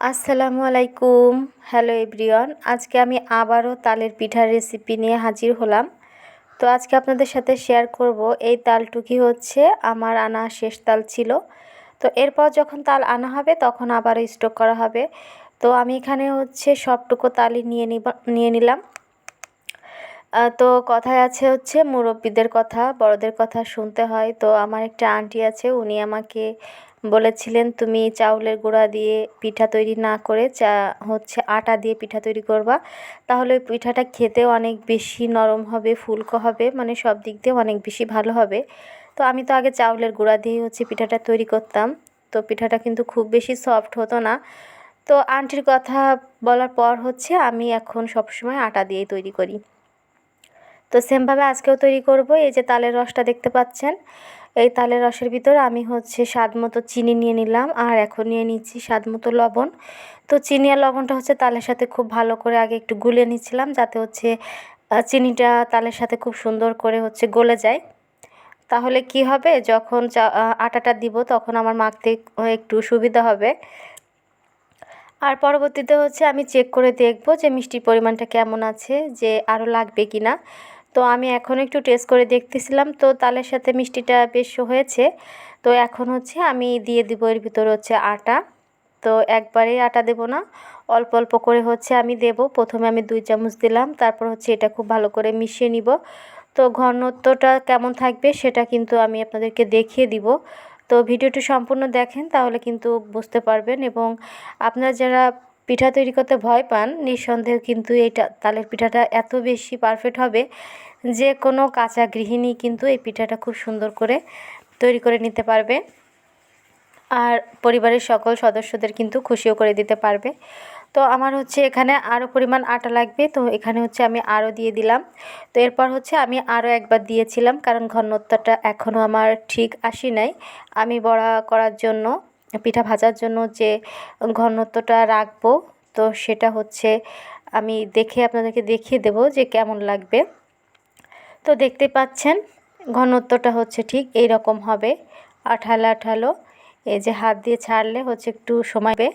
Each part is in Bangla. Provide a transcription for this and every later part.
আসসালামু আলাইকুম। হ্যালো এভরিওয়ান, আজকে আমি আবারও তালের পিঠার রেসিপি নিয়ে হাজির হলাম। তো আজকে আপনাদের সাথে শেয়ার করব এই তালটুকি হচ্ছে আমার আনা শেষ তাল ছিল। তো এরপর যখন তাল আনা হবে তখন আবার স্টক করা হবে। তো আমি এখানে হচ্ছে সবটুকু তালই নিয়ে নিলাম। তো কথায় আছে হচ্ছে মুরব্বিদের কথা, বড়দের কথা শুনতে হয়। তো আমার একটা আন্টি আছে, উনি আমাকে বলেছিলেন তুমি চাউলের গুঁড়া দিয়ে পিঠা তৈরি না করে হচ্ছে আটা দিয়ে পিঠা তৈরি করবা, তাহলে ওই পিঠাটা খেতেও অনেক বেশি নরম হবে, ফুলকো হবে, মানে সব দিক দিয়ে অনেক বেশি ভালো হবে। তো আমি তো আগে চাউলের গুঁড়া দিয়েই হচ্ছে পিঠাটা তৈরি করতাম। তো পিঠাটা কিন্তু খুব বেশি সফট হতো না। তো আন্টির কথা বলার পর হচ্ছে আমি এখন সবসময় আটা দিয়েই তৈরি করি। তো সেমভাবে আজকেও তৈরি করব। এই যে তালের রসটা দেখতে পাচ্ছেন, এই তালের রসের ভিতরে আমি হচ্ছে স্বাদ মতো চিনি নিয়ে নিলাম, আর এখন নিয়ে নিচ্ছি স্বাদ মতো লবণ। তো চিনি আর লবণটা হচ্ছে তালের সাথে খুব ভালো করে আগে একটু গুলিয়ে নিচ্ছিলাম, যাতে হচ্ছে চিনিটা তালের সাথে খুব সুন্দর করে হচ্ছে গলে যায়। তাহলে কি হবে, যখন আটাটা দিব তখন আমার মাখতে একটু সুবিধা হবে। আর পরবর্তীতে হচ্ছে আমি চেক করে দেখব যে মিষ্টির পরিমাণটা কেমন আছে, যে আরও লাগবে কি না। তো আমি এখন একটু টেস্ট করে দেখতেছিলাম, তো তালের সাথে মিষ্টিটা বেশ হয়েছে। তো এখন হচ্ছে আমি দিয়ে দিব এর ভিতরে হচ্ছে আটা। তো একবারেই আটা দেব না, অল্প অল্প করে হচ্ছে আমি দেব। প্রথমে আমি 2 চামচ দিলাম, তারপর হচ্ছে এটা খুব ভালো করে মিশিয়ে নিব। তো ঘনত্বটা কেমন থাকবে সেটা কিন্তু আমি আপনাদেরকে দেখিয়ে দিব। তো ভিডিওটি সম্পূর্ণ দেখেন, তাহলে কিন্তু বুঝতে পারবেন। এবং আপনারা যারা পিঠা তৈরি করতে ভয় পান, নিঃসন্দেহে কিন্তু এইটা তালের পিঠাটা এত বেশি পারফেক্ট হবে যে কোনো কাঁচা গৃহিণী কিন্তু এই পিঠাটা খুব সুন্দর করে তৈরি করে নিতে পারবে, আর পরিবারের সকল সদস্যদের কিন্তু খুশিও করে দিতে পারবে। তো আমার হচ্ছে এখানে আরও পরিমাণ আটা লাগবে, তো এখানে হচ্ছে আমি আরও দিয়ে দিলাম। তো এরপর হচ্ছে আমি আরও একবার দিয়েছিলাম, কারণ ঘনত্বটা এখনও আমার ঠিক আসি নাই। আমি বড়া করার জন্য, পিঠা ভাজার জন্য যে ঘনত্বটা রাখবো, তো সেটা হচ্ছে আমি দেখে আপনাদেরকে দেখিয়ে দেব যে কেমন লাগবে। তো দেখতে পাচ্ছেন ঘনত্বটা হচ্ছে ঠিক এই রকম হবে, আঠালো আঠালো। এই যে হাত দিয়ে ছাড়লে হচ্ছে একটু সময় নেবে।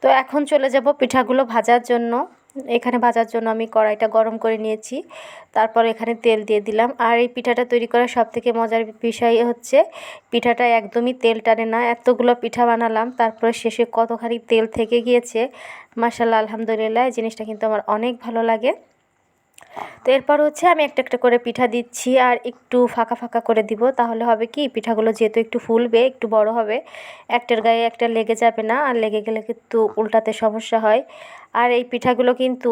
তো এখন চলে যাব পিঠাগুলো ভাজার জন্য। এখানে ভাজার জন্য আমি কড়াইটা গরম করে নিয়েছি, তারপর এখানে তেল দিয়ে দিলাম। আর এই পিঠাটা তৈরি করার সবথেকে মজার বিষয় হচ্ছে পিঠাটা একদমই তেল টানে না। এতগুলো পিঠা বানালাম, তারপরে শেষে কতখানি তেল থেকে গিয়েছে, মাশাআল্লাহ আলহামদুলিল্লাহ। এই জিনিসটা কিন্তু আমার অনেক ভালো লাগে। তো এরপর হচ্ছে আমি একটা একটা করে পিঠা দিচ্ছি, আর একটু ফাঁকা ফাঁকা করে দিব। তাহলে হবে কি, পিঠাগুলো যেহেতু একটু ফুলবে, একটু বড় হবে, একটার গায়ে একটা লেগে যাবে না, আর লেগে গেলে কিন্তু উল্টাতে সমস্যা হয়। আর এই পিঠাগুলো কিন্তু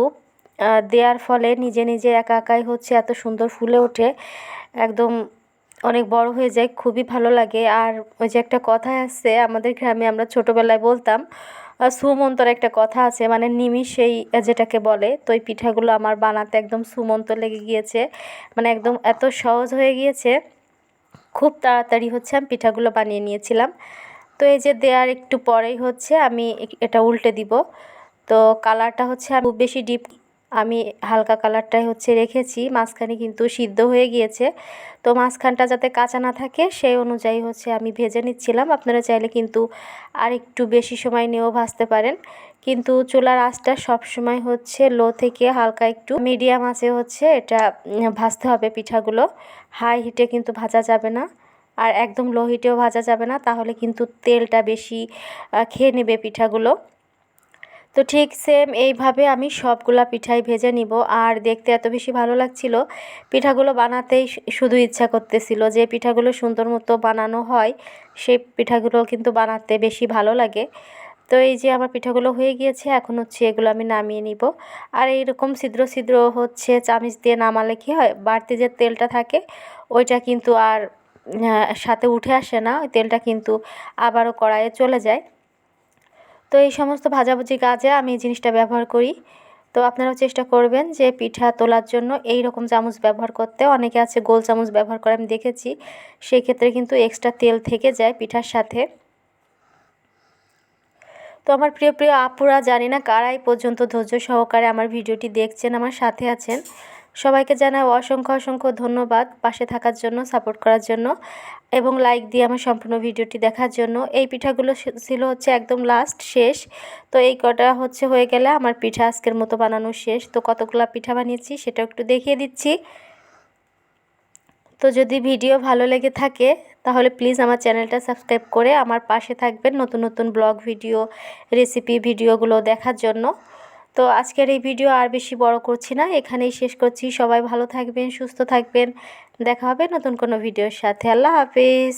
দেওয়ার ফলে নিজে নিজে একা একাই হচ্ছে এত সুন্দর ফুলে ওঠে, একদম অনেক বড় হয়ে যায়, খুবই ভালো লাগে। আর ওই যে একটা কথা আছে আমাদের গ্রামে, আমরা ছোটোবেলায় বলতাম, সুমন্তর একটা কথা আছে, মানে নিমিষেই যেটাকে বলে। তো এই পিঠাগুলো আমার বানাতে একদম সুমন্ত লেগে গিয়েছে, মানে একদম এত সহজ হয়ে গিয়েছে, খুব তাড়াতাড়ি হচ্ছে আমি পিঠাগুলো বানিয়ে নিয়েছিলাম। তো এই যে দেওয়ার একটু পরেই হচ্ছে আমি এটা উল্টে দিব। তো কালারটা হচ্ছে আমি খুব বেশি ডিপ, আমি হালকা কালারটাই হচ্ছে রেখেছি, মাঝখানে কিন্তু সিদ্ধ হয়ে গিয়েছে। তো মাঝখানটা যাতে কাঁচা না থাকে সেই অনুযায়ী হচ্ছে আমি ভেজে নিচ্ছিলাম। আপনারা চাইলে কিন্তু আর একটু বেশি সময় নিয়েও ভাজতে পারেন, কিন্তু চুলার আঁচটা সব সময় হচ্ছে লো থেকে হালকা একটু মিডিয়াম আঁচে হচ্ছে এটা ভাজতে হবে পিঠাগুলো। হাই হিটে কিন্তু ভাজা যাবে না, আর একদম লো হিটেও ভাজা যাবে না, তাহলে কিন্তু তেলটা বেশি খেয়ে নেবে পিঠাগুলো। তো ঠিক সেম এইভাবে আমি সবগুলা পিঠাই ভেজে নিব। আর দেখতে এত বেশি ভালো লাগছিল, পিঠাগুলো বানাতেই শুধু ইচ্ছা করতেছিল। যে পিঠাগুলো সুন্দর মতো বানানো হয় সেই পিঠাগুলো কিন্তু বানাতে বেশি ভালো লাগে। তো এই যে আমার পিঠাগুলো হয়ে গিয়েছে, এখন হচ্ছে এগুলো আমি নামিয়ে নিব। আর এইরকম ছিদ্র ছিদ্র হচ্ছে চামিচ দিয়ে নামালে কী হয়, বাড়তি যে তেলটা থাকে ওইটা কিন্তু আর সাথে উঠে আসে না, ওই তেলটা কিন্তু আবারও কড়াইয়ে চলে যায়। তো এই সমস্ত ভাজাভুজি কাজে আমি এই জিনিসটা ব্যবহার করি। তো আপনারাও চেষ্টা করবেন যে পিঠা তোলার জন্য এই রকম চামচ ব্যবহার করতে। অনেকে আছে গোল চামচ ব্যবহার করে, আমি দেখেছি, সেই ক্ষেত্রে কিন্তু এক্সট্রা তেল থেকে যায় পিঠার সাথে। তো আমার প্রিয় প্রিয় আপুরা, জানি না কারা এই পর্যন্ত ধৈর্য সহকারে আমার ভিডিওটি দেখছেন, আমার সাথে আছেন। সবাইকে জানাই অসংখ্য অসংখ্য ধন্যবাদ পাশে থাকার জন্য, সাপোর্ট করার জন্য এবং লাইক দিয়ে আমার সম্পূর্ণ ভিডিওটি দেখার জন্য। এই পিঠাগুলো ছিল হচ্ছে একদম লাস্ট শেষ। তো এই কটা হয়ে গেলে আমার পিঠা আজকের মতো বানানো শেষ। তো কতগুলো পিঠা বানিয়েছি সেটা একটু দেখিয়ে দিচ্ছি। তো যদি ভিডিও ভালো লেগে থাকে তাহলে প্লিজ আমার চ্যানেলটা সাবস্ক্রাইব করে আমার পাশে থাকবেন নতুন নতুন ব্লগ ভিডিও, রেসিপি ভিডিওগুলো দেখার জন্য। তো আজকের এই ভিডিও আর বেশি বড় করছি না, এখানেই শেষ করছি। সবাই ভালো থাকবেন, সুস্থ থাকবেন। দেখা হবে নতুন কোনো ভিডিওর সাথে। আল্লাহ হাফেজ।